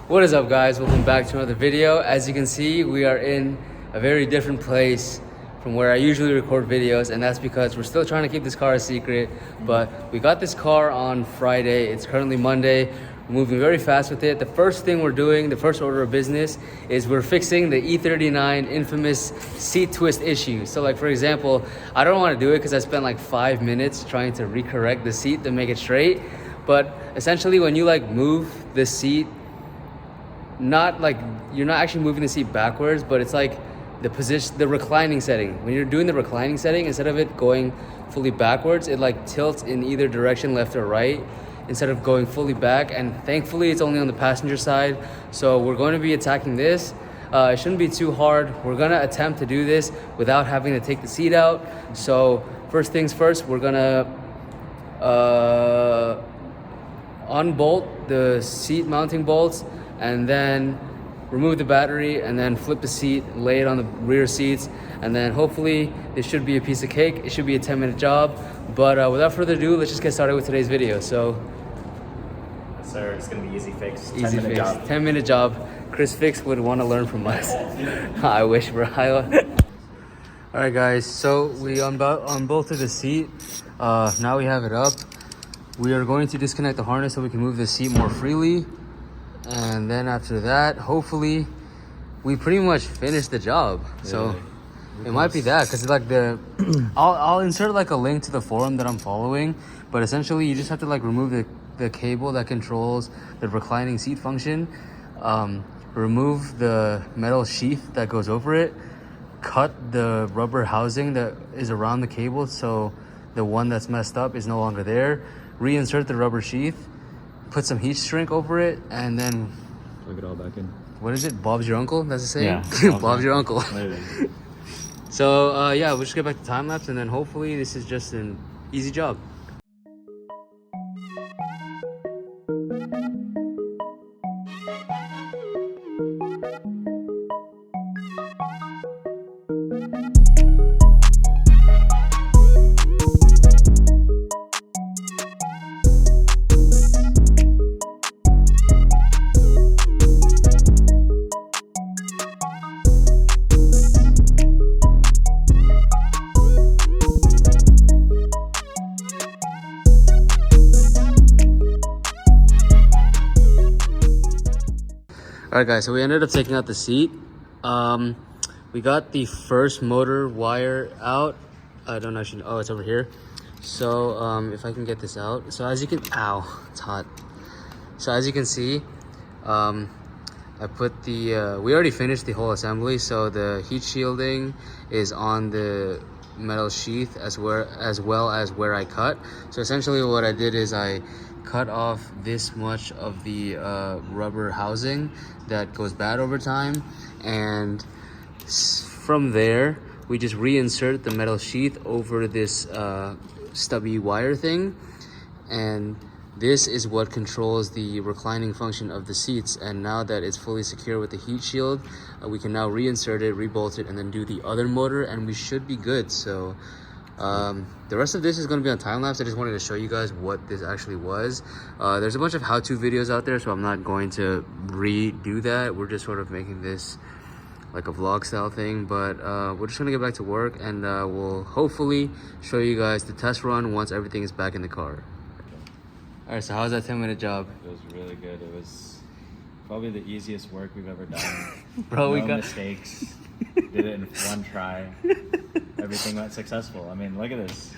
What is up, guys? Welcome back to another video. As you can see, we are in a very different place from where I usually record videos, and that's because we're still trying to keep this car a secret. But we got this car on Friday. It's currently Monday. We're moving very fast with it. The first thing we're doing, the first order of business, is we're fixing the E39 infamous seat twist issue. So like, for example, I don't want to do it because I spent like 5 minutes trying to recorrect the seat to make it straight. But essentially, when you like move the seat, not like you're not actually moving the seat backwards, but it's like the position, the reclining setting. When you're doing the reclining setting, instead of it going fully backwards, it like tilts in either direction, left or right, instead of going fully back. And thankfully it's only on the passenger side, so we're going to be attacking this. It shouldn't be too hard. We're gonna attempt to do this without having to take the seat out. So first things first, we're gonna unbolt the seat mounting bolts, and then remove the battery, and then flip the seat, lay it on the rear seats, and then hopefully this should be a piece of cake. It should be a 10-minute job. But without further ado, let's just get started with today's video. So, yes, sir, it's gonna be easy fix. Easy 10-minute fix. job. 10-minute job. Chris Fix would want to learn from us. I wish, bro. All right, guys. So we unbolted the seat. Now we have it up. We are going to disconnect the harness so we can move the seat more freely. And then after that, hopefully, we pretty much finished the job. So it might be that, because like I'll insert like a link to the forum that I'm following. But essentially, you just have to like remove the cable that controls the reclining seat function. Remove the metal sheath that goes over it. Cut the rubber housing that is around the cable, so the one that's messed up is no longer there. Reinsert the rubber sheath. Put some heat shrink over it, and then plug it all back in. What is it? Bob's your uncle? That's the saying? Yeah. Bob's your uncle. So yeah, we'll just get back to time lapse, and then hopefully this is just an easy job. Alright guys, so we ended up taking out the seat. We got the first motor wire out. I don't actually, oh, it's over here. So if I can get this out. So as you can, ow, it's hot. So as you can see, I put the, we already finished the whole assembly. So the heat shielding is on the metal sheath as well as where I cut. So essentially what I did is I cut off this much of the rubber housing that goes bad over time, and from there we just reinsert the metal sheath over this stubby wire thing, and this is what controls the reclining function of the seats. And now that it's fully secure with the heat shield, we can now reinsert it, rebolt it, and then do the other motor, and we should be good. So the rest of this is going to be on time lapse. I just wanted to show you guys what this actually was. There's a bunch of how-to videos out there, so I'm not going to redo that. We're just sort of making this like a vlog style thing, but we're just gonna get back to work, and we'll hopefully show you guys the test run once everything is back in the car. All right, so how was that 10-minute job? It was really good. It was probably the easiest work we've ever done. Bro, we no got mistakes. Did it in one try. Everything went successful. I mean, look at this.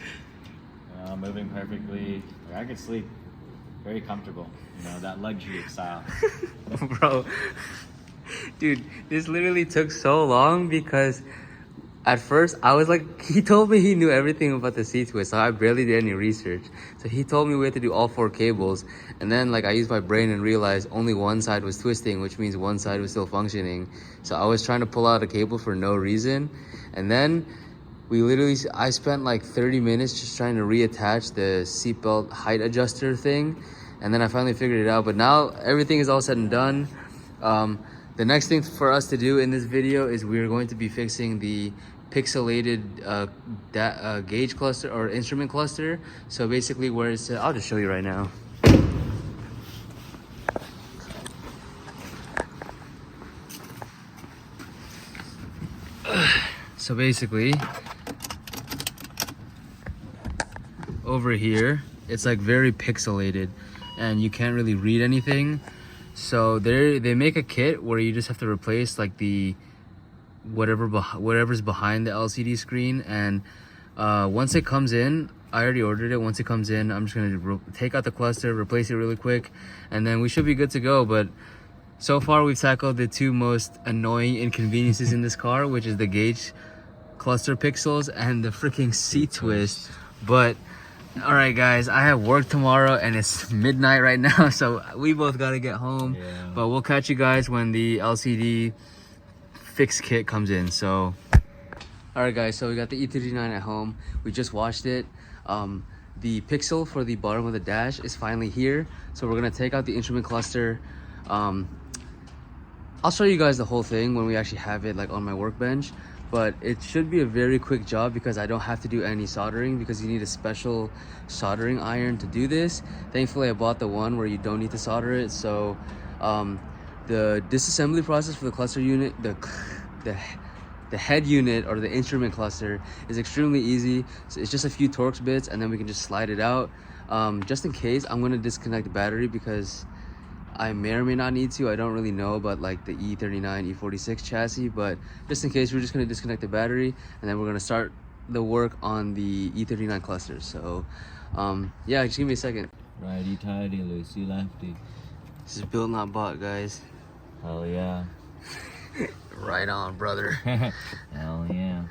Moving perfectly. I could sleep very comfortable. You know, that luxury style. Bro, dude, this literally took so long because at first I was like, he told me he knew everything about the seat twist, so I barely did any research. So he told me we had to do all 4 cables, and then like I used my brain and realized only one side was twisting, which means one side was still functioning. So I was trying to pull out a cable for no reason, and then I spent like 30 minutes just trying to reattach the seatbelt height adjuster thing, and then I finally figured it out. But now everything is all said and done. The next thing for us to do in this video is we're going to be fixing the pixelated gauge cluster or instrument cluster. So basically where it's, I'll just show you right now. So basically, over here, it's like very pixelated and you can't really read anything. So they make a kit where you just have to replace like the whatever's behind the LCD screen, and once it comes in, I already ordered it. Once it comes in, I'm just gonna take out the cluster, replace it really quick, and then we should be good to go. But so far we've tackled the two most annoying inconveniences in this car, which is the gauge cluster pixels and the freaking seat twist. But all right guys, I have work tomorrow and it's midnight right now, so we both gotta get home. But we'll catch you guys when the LCD fix kit comes in. So all right guys, so we got the E39 at home. We just washed it. The pixel for the bottom of the dash is finally here, so we're gonna take out the instrument cluster. I'll show you guys the whole thing when we actually have it like on my workbench, but it should be a very quick job because I don't have to do any soldering, because you need a special soldering iron to do this. Thankfully I bought the one where you don't need to solder it. So the disassembly process for the cluster unit, the head unit or the instrument cluster, is extremely easy. So it's just a few Torx bits and then we can just slide it out. Just in case, I'm going to disconnect the battery because I may or may not need to. I don't really know about like the E39, E46 chassis, but just in case, we're just going to disconnect the battery and then we're going to start the work on the E39 clusters. So yeah, just give me a second. Righty tighty, loosey lefty. This is built not bought, guys. Hell yeah. Right on, brother. Hell yeah.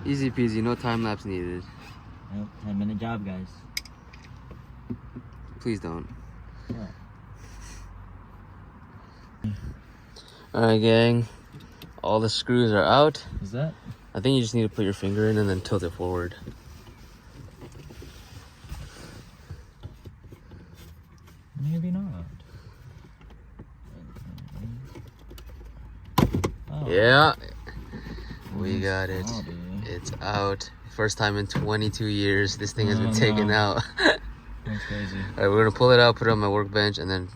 Easy peasy, no time lapse needed. Yep, 10-minute job, guys. Please don't. Yeah. Alright gang, all the screws are out. Is that? I think you just need to put your finger in and then tilt it forward. Maybe not. Oh. Yeah, we got it. Oh, dude. It's out. First time in 22 years this thing has been taken out. That's crazy. Alright, we're gonna pull it out, put it on my workbench, and then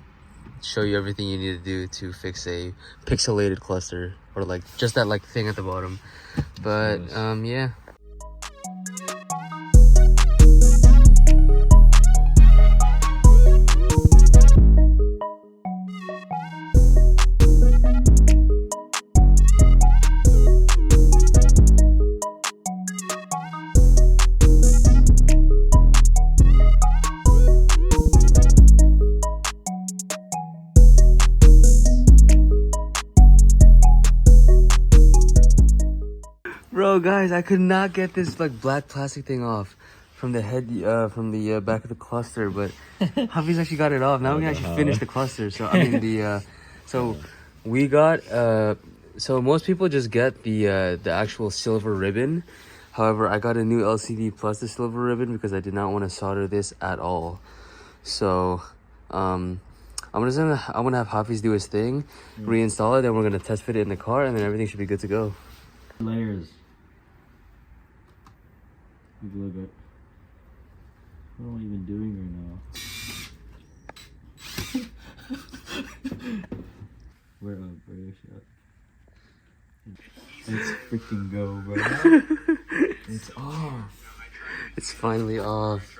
show you everything you need to do to fix a pixelated cluster, or like just that like thing at the bottom. But yeah. Bro, guys, I could not get this like black plastic thing off from the head, from the back of the cluster, but Javi's actually got it off. Now we can actually finish the cluster. So I mean we got so most people just get the actual silver ribbon. However, I got a new LCD plus the silver ribbon because I did not want to solder this at all. So I'm gonna have Hafiz do his thing, reinstall it, then we're gonna test fit it in the car, and then everything should be good to go. Layers. Look at what am I even doing right now? Where is it? Let's freaking go, bro. It's off. It's finally off.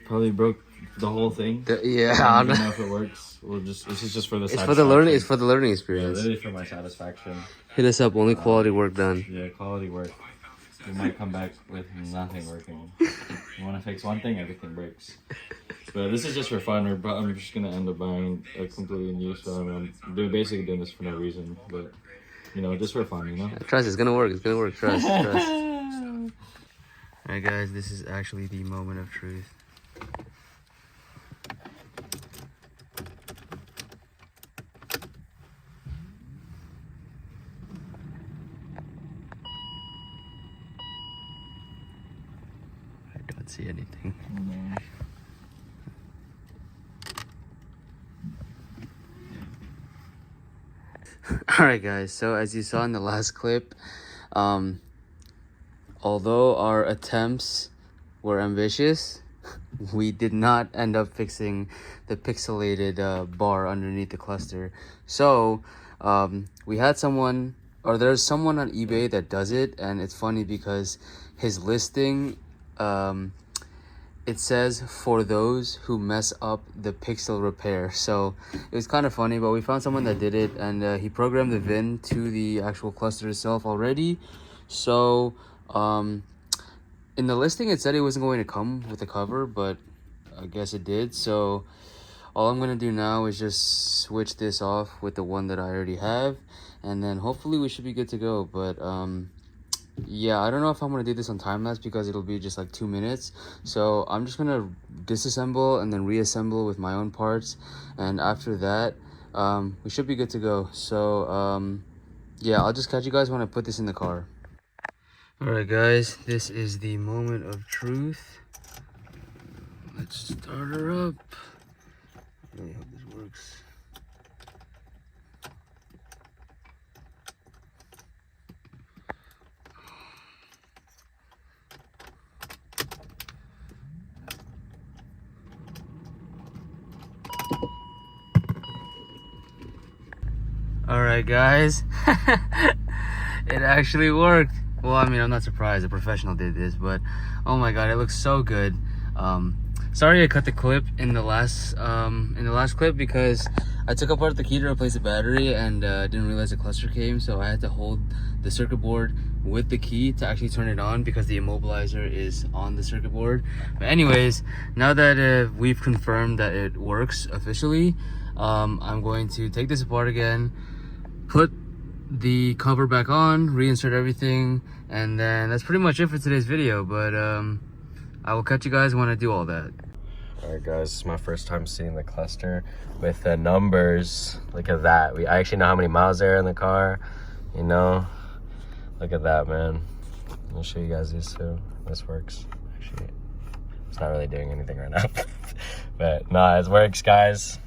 Probably broke the whole thing. Yeah, I don't know if it works. This is just for the it's for the learning. It's for the learning experience. Yeah, literally for my satisfaction. Hit us up. Only quality work done. Yeah, quality work. We might come back with nothing working. You want to fix one thing, everything breaks. But this is just for fun. I'm just gonna end up buying a completely new phone. I'm basically doing this for no reason, but you know, just for fun. You know. Trust, it's gonna work. It's gonna work. Trust. Trust. All right, guys. This is actually the moment of truth. See anything. Alright guys, so as you saw in the last clip, although our attempts were ambitious, we did not end up fixing the pixelated bar underneath the cluster. So we had someone, or there's someone on eBay that does it, and it's funny because his listing, it says for those who mess up the pixel repair. So it was kind of funny, but we found someone that did it, and he programmed the VIN to the actual cluster itself already. So in the listing it said it wasn't going to come with a cover, but I guess it did. So all I'm gonna do now is just switch this off with the one that I already have, and then hopefully we should be good to go. But yeah, I don't know if I'm gonna do this on time lapse because it'll be just like 2 minutes. So I'm just gonna disassemble and then reassemble with my own parts, and after that we should be good to go. So yeah, I'll just catch you guys when I put this in the car. All right guys, this is the moment of truth. Let's start her up. I really hope this works. All right guys, it actually worked. Well, I mean, I'm not surprised, a professional did this, but oh my god, it looks so good. Sorry I cut the clip in the last clip because I took apart the key to replace the battery and didn't realize the cluster came, so I had to hold the circuit board with the key to actually turn it on because the immobilizer is on the circuit board. But anyways, now that we've confirmed that it works officially, I'm going to take this apart again, put the cover back on, reinsert everything, and then that's pretty much it for today's video. But I will catch you guys when I do all that. All right guys, this is my first time seeing the cluster with the numbers. Look at that. I actually know how many miles there are in the car, you know. Look at that, man. I'll show you guys this too. This works. Actually, it's not really doing anything right now. But nah, it works, guys.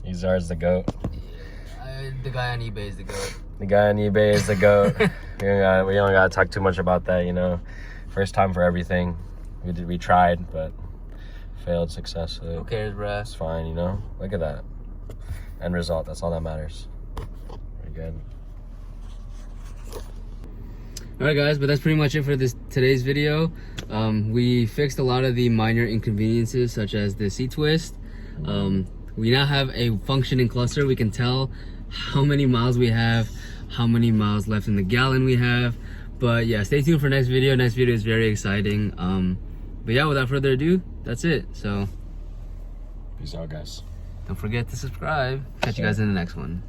Ezar's the GOAT. Yeah, the guy on eBay is the GOAT. The guy on eBay is the GOAT. we don't gotta talk too much about that, you know. First time for everything. We tried, but failed successfully. Who cares, bruh? It's fine, you know. Look at that end result. That's all that matters. Pretty good. All right guys, but that's pretty much it for today's video. We fixed a lot of the minor inconveniences, such as the seat twist. We now have a functioning cluster. We can tell how many miles we have, how many miles left in the gallon we have. But yeah, stay tuned for next video. Next video is very exciting. But yeah, without further ado, that's it. So Peace out, guys. don't forget to subscribe. Catch you guys in the next one.